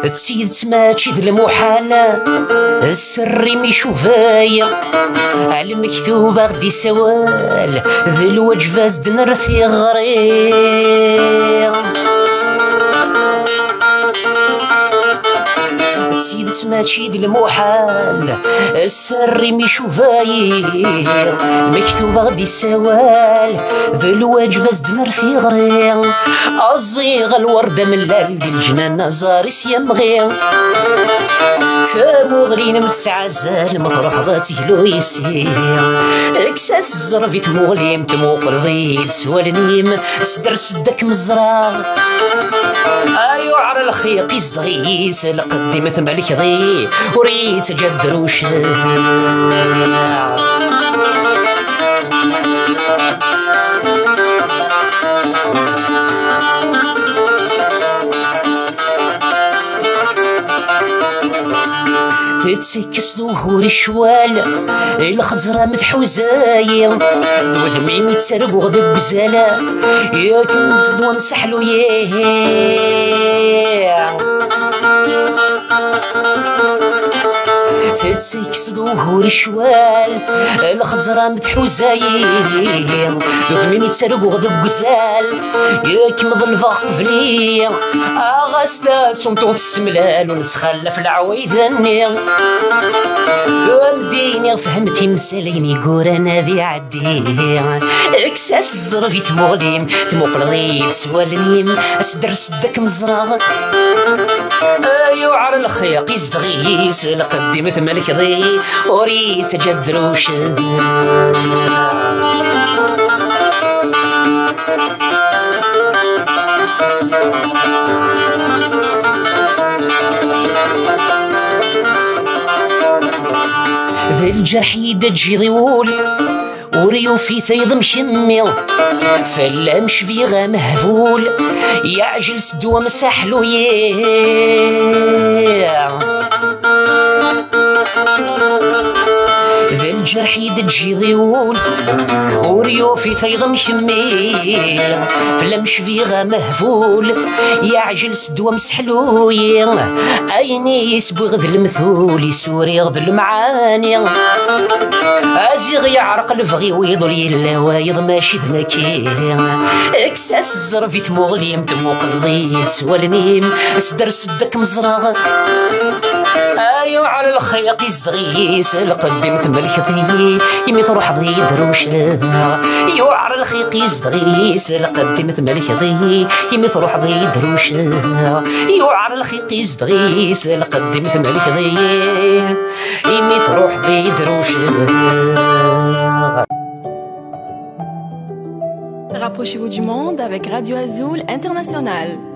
تسيد سماتشي ذا المحال السري ميشوفايا على المكتوبة غدي سوال ذا الوجبة زد نرثي غريض تسيد سماتشي ذا المحال السري ميشوفايا مكتوبة غدي سوال ذا الوجبة زد نرثي غريض أصيغ الوردة من الليل الجنان زارس يمغي فامو غلين متسعزال مطروح ضات يلو يسير اكساس الزرفي تموغليم تموقل ضيد سوالنيم سدر سدك مزراغ ايو على الخيق يزدغيس لقدي مثل ملك ضي وريت جدروش تتسكس ظهور الشوال الخزرة متحوزايا والميم يتسرق وغدا بزالة ياك نفدو نسحلو تتسكس ظهور الشوال الخزرة متحوزايا والميم يتسرق وغدا بزال ياك مظلفة قفليا أغسطا سمطوط السملال ونتخلف العويذني ومديني فهمتي مساليني قورانا ذي عدي اكساس الزرفي تموغليم تموقل غيد سوالنيم اسدر سدك مزراغ ايو على الخيق يزدغيس لقدي مثل ملك ضي وريت جدروش ذا الجرح يدجي ضيول وريو في ثيض مشمي فلا مشفي غا مهفول يعجل سدوى مساحلو ذا الجرح يدجي ضيول وريو في ثيض مشمي فلا مشفي غا مهفول يعجل سدوى مسحلو عيني يسبغ ذا المثول يسوري غذ المعاني ازيغ يعرق الفغي ويضل يلا وايض ماشي ذنكي اكساس الزرفي تموغليم تموقل ضيد سوالنيم اسدر سدك مزراغ ايو على الخيق يزدغيس لقدم ثم الكثير يمي تروح ضي دروش يو على الخيق يزدغيس لقدم ثم الكثير يمي تروح ضي دروش يو على الخيق يزدغيس لقدم ثم الكثير يمي تروح ضي دروش. Rapprochez-vous du monde avec Radio Azul International.